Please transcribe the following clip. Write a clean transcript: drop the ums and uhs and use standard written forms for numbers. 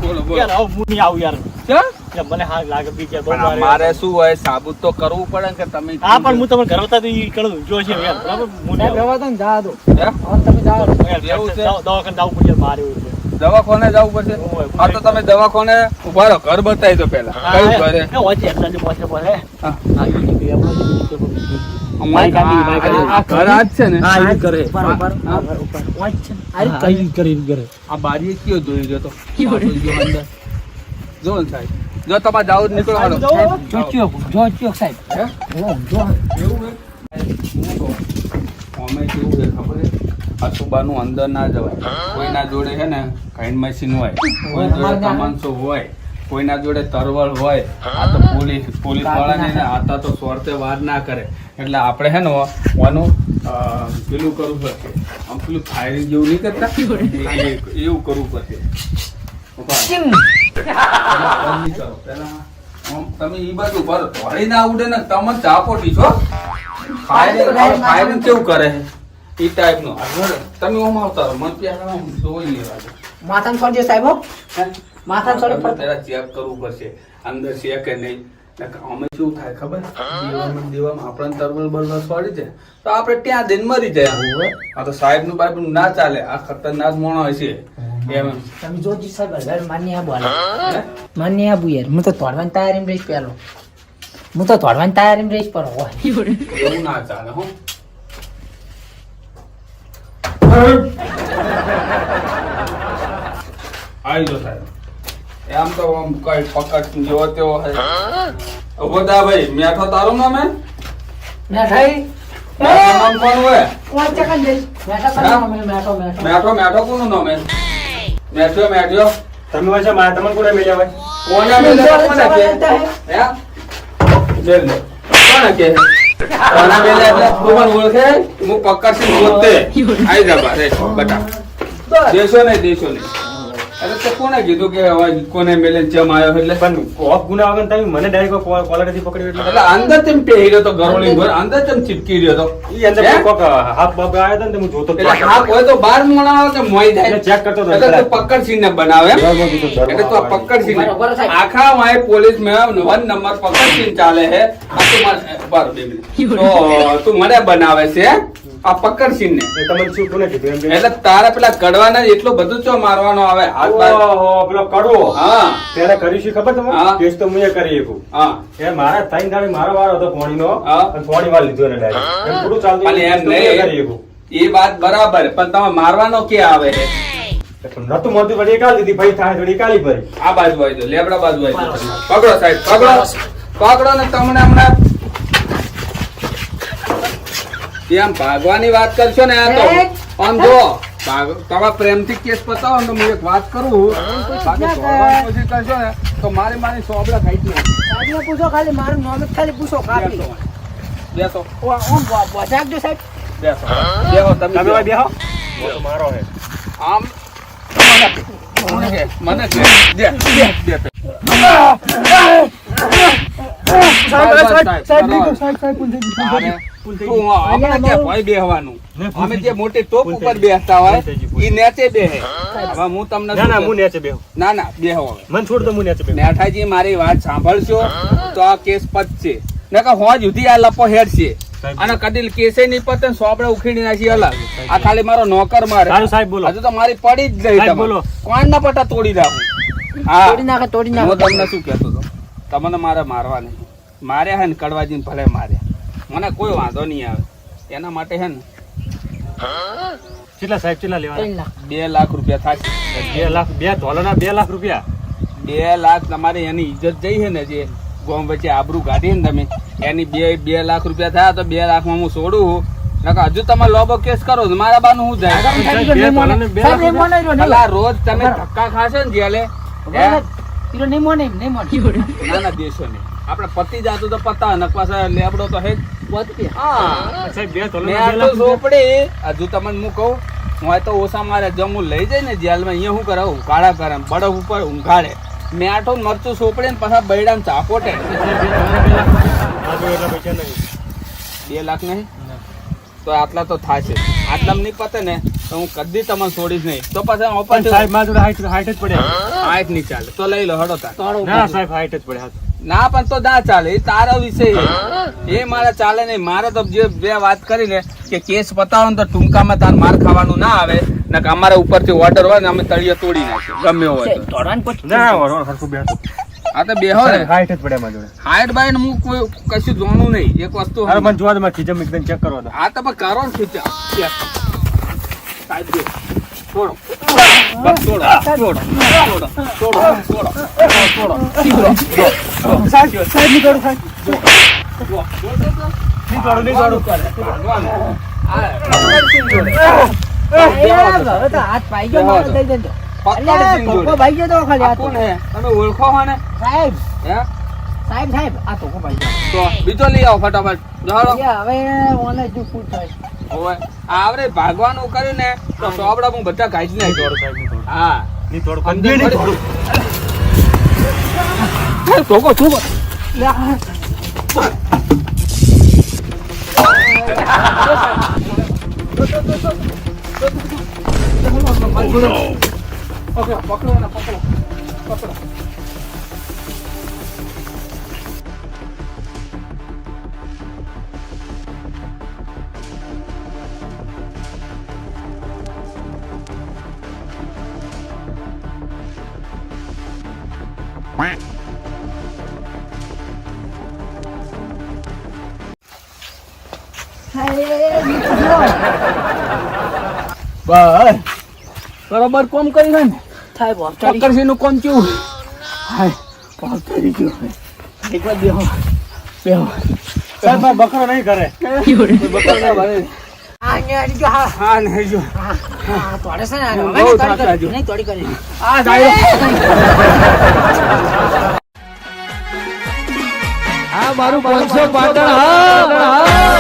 બોલો બોલો. યાર આવું હું નહીં આવું યાર. ચા મને હા લાગે બીજા બહુ પણ મારે શું હોય સાબુત તો કરવું પડે કે તમે હા પણ હું તમને ઘર હતા તો ઈ કરું જો છે યાર બરાબર હું નહીં આવું. રવા દો ને જા દો હે? તમે જાઓ યાર, એવું છે? દવાખાને જવું પડશે મારે એવું છે. દવાખાને જવું પડશે હા તો તમે દવાખાને ઉભા રહો ઘર બતાવી દો પેલા કયું ઘરે એ હોય છે એટલા જે પહોંચે પડે હા. આવી ગઈ આપણો અમારે આ ઘર આ જ છે ને હા ઈ કરે ઉપર ઉપર હા. ઉપર વાંચ છે ને. આ કઈ કરી કરે આ બારીએ કયો જોઈ ગયો તો પાછો ગયો અંદર. જો ને સાહેબ જો તમારે જાવ જ નીકળો હાલો. જો ચિયો સાહેબ હે? જો એવું હે? અમે કેવું છે ખબર છે અસુબાનું અંદર ના જવાય કોઈના જોડે છે ને કાઈન મશીન હોય કોઈ જોડે કમાનસો હોય કોઈના જોડે તરવળ હોય આ તો પોલીસ વાળાને ને આતા તો સ્વર્તે વાર ના કરે એટલે આપણે છે ને આનું પેલું કરવું પડશે આમ પેલું ફાયરિંગ જેવું નહીં કરતા એવું કરવું પડશે ઉભા. બંધ નહીં કરો. પહેલા આમ તમે ઈ બાજુ ભરો ધોળી ના ઉડે ને તમે ચાપોટી છો ફાયરિંગ કેવું કરે ઈ ટાઈપ નો તમે ઓમ આવતા રહો મન ત્યાં જોઈ લેવા દો. માથામાં છોડજો સાહેબ હો. હે? માથામાં છોડી તમે પહેલા ચેક કરવું પડશે અંદર છે કે નહીં નકર અમે શું થાય ખબર દેવામાં આપણને તરવલ બરવલ છોડી જાય તો આપણે ત્યાં દિન મરી જાય આ તો સાહેબ નું બાઈબ નું ના ચાલે આ ખતરનાક મોણો હશે એમ તમે જોજી સાહેબ હજાર માન્ય આબુ હાલો માન્ય આબુ યાર હું તો તોડવાની તૈયારીમાં રહીશ પેલો હું તો તોડવાની તૈયારીમાં રહીશ પર હોય એવું ના ચાલે હો આવી જો સાહેબ એમ તો આમ કઈ પકડ જેવો તેવો હે ઉભો થા ભાઈ મેઠો તારું નામ હે મેઠાઈ મેઠો નામ કોનું હે પાંચ સેકન્ડ જઈશ મેઠા હા? કરો મેઠો મેઠો કોનું નામ હે મેઠ્યો તમે હોય છે મારા તમને કોને મેલ્યા હોય કોને મેલે તો કોને કે હે બેલ લે કોને કે કોને મેલે એટલે તું પણ ઓળખે હું પકડથી ગોતે આઈ જા બારે બટા દેશો નહીં અરે તે કોને કીધું કે હવે કોને મેલે ચમ આવ્યો એટલે પણ ઓફ ગુના વગર તમે મને ડાયરેક્ટ કોલરથી પકડ્યો એટલે એટલે અંદર તેમ પહેરી રહ્યો તો ગરોળી ઘર અંદર તેમ ચીપકી રહ્યો તો ઈ અંદર હે? કોક હાથ બાપ આવ્યો હતો ને હું જોતો એટલે હા કોઈ તો બાર મોણા આવે કે મોઈ જાય એટલે ચેક કરતો હતો એટલે તું પકડસીને બનાવે એમ? એટલે તું આ પકડસીને બરોબર સાહેબ. આખા માય પોલીસ મેં 1 નંબર પકડસીને ચાલે છે આ તું મારે 2 મિનિટ તો તું મને બનાવે છે આ પકડસીને તમને શું કોને કીધું એમ કે એટલે તારે પેલા કડવાના એટલું બધું ચો મારવાનો આવે હાથ બાર ઓહો પેલો કડવો હા ત્યારે કરી છે ખબર તમને હા. કેસ તો મુએ કરી એકું હા એ મારા ત્રણ દાડે મારો વારો હતો પોણીનો હા. અને પોણી વાર લીધો એને ડાયરેક્ટ એમ પૂરું ચાલતું ખાલી એમ કેસ તો મુએ કરી નહીં એકું. એ વાત બરાબર પણ તમે મારવાનો ક્યાં આવે છે પણ નતું મળતું વળી એકાલ દીધી ભાઈ થાય થોડી કાલી ભરી આ બાજુ આવી દો લેબડા બાજુ આવી દો પકડો સાહેબ પકડો ને તમને હમણાં એમ ભાગવાની વાત કરશો ને આ તો આમ જો તમારા પ્રેમથી કેસ પતાવો ને તો હું એક વાત કરું બાકી દોડવાની કોશિશ કરશો ને તો મારી સોબડા ખાઈ ગઈ સાહેબને પૂછો ખાલી મારું નામ જ ખાલી પૂછો કાપી બેસો ઓમ બચાવજો સાહેબ બેસો બેહો તમે તમે બેહો. બેહો તો મારો હે આમ મને કે દે અમે જે મોટી ટોપ ઉપર બેસતા હોય ઈ નેચે બેહે હવે હું તમને ના ના હું નેચે બેહો ના બેહો હવે મન છોડ દો હું નેચે બેહો નેઠાજી મારી વાત સાંભળશો તો આ કેસ પતશે નકર હોજ સુધી આ લપો હેડશે અને કદી કેસે નહીં પતે ને સોપડે ઉખેડી નાખી અલગ આ ખાલી મારો નોકર મારે સારું સાહેબ બોલો હજુ તો મારી પડી જ ગઈ સાહેબ તમે બોલો. કોણ ના પટા તોડી નાખું હા તોડી નાખે હું તમને શું કહેતો હતો તમને મારે મારવા નહીં માર્યા હે ને કડવાજીને ભલે માર્યા મને કોઈ વાંધો નહીં આવે એના માટે હે ને કેટલા સાહેબ કેટલા લેવાના 2 લાખ રૂપિયા થશે 2 લાખ 2 તોલાના 2 લાખ રૂપિયા 2 લાખ તમારી એની ઇજ્જત જઈ છે ને જે ગોમ વચ્ચે આબરૂ કાઢી ને તમે એની 2 લાખ રૂપિયા થયા તો 2 લાખમાં હું છોડું નકર હજુ તમે લોબો કેસ કરો ને મારા બાનું શું જાય ભલા રોજ તમે ધક્કા ખાશો ને જેલે હે? ના દેશો ને આપણે પતિ જાતું તો પતા ને પાછા લેબડો તો હે જ. હા સાહેબ 2 મેં તોલાના આ 2 તો લાખ ઝોપડી હજુ તમને હું કહું હું આ તો ઓછા મારે જમ હું લઈ જાય ને જેલમાં અહીંયા શું કરાવું કાળા કરે બડફ ઉપર ઊંઘાડે મેં આઠો મરચું સોપડે ને પાછા બૈડાને ચાપોટે 2 પૈસા નહીં 2 લાખ નહીં તો આટલા તો થાશે આટલામાં નહીં પતે ને તો હું કદી તમને છોડીશ નહીં. તો પછી પણ ઓપન સાહેબ મારા જોડે હાઈટ જ પડ્યા. હાઈટ નહીં ચાલે તો લઈ લો હડો તાર. ના સાહેબ હાઈટ જ પડ્યા. ના પણ તો ના ચાલે, એ તારો વિષય છે. એ મારે ચાલે નહીં. મારે તો જે બે વાત કરી ને કે કેસ પતાવો ને તો ટૂંકામાં તાર માર ખાવાનું ના આવે ને કે અમારા ઉપરથી ઓર્ડર હોય ને અમે તળિયે તોડી નાખીએ ગમે એવો હોય તો. તોડવાનું પછી ના વરોણ હરખું બેઠો. આ તો બેહો ને હાઈટ જ પડ્યા મારા જોડે. હાઈટ બાઈટ હું કોઈ કશું જોવાનું નહીં. એક વસ્તુ અરે મને જોવા દો, મારે ખીચમ એકદમ ચેક કરવા દો. આ તો પણ કરો ને ખીચા. સાહેબ જો. છોડો. બસ છોડો. છોડો. છોડો. છોડો. છોડો. સાહેબ નહીં કરું સાહેબ. જો. નહીં કરું નહીં કરું. હવે તો હાથ પાઈ ગયો મારો દઈ દેજો. અલ્યા, ધોકો ભાઈ ગયો તો ખાલી આ તો. તમે ઓળખો હો ને? સાહેબ હે? સાહેબ આ ધોકો ભાઈ ગયો. તો બીજો લઈ આવો ફટાફટ. જાઓ. હવે ઓનલાઈન જો ફૂટ થાય. ઓવે આવરે ભાગવાનું કર્યું ને તો સોબડા હું બધા કાઢી નાખ્યો. સાહેબ નહીં કરું. હા નહીં કરું. કંદી નહીં કરું. ધોકો ધોકો. ઓકે પકડો ને પકડો. બસ બરોબર કોમ કરી ને સાહેબ ચોક્કરસી નું કોમ કેવું? હાય પાલ કરી ગયો. એકવાર બેહો બેહો. સાહેબ મારો બકરો નહીં કરે. બકરા ના ભરે. હા નહીં જો તોડે છે ને બહુ થાક લાગ્યો. નહીં તોડી કરી આ જાય. આ મારું 500 પાટણ. હા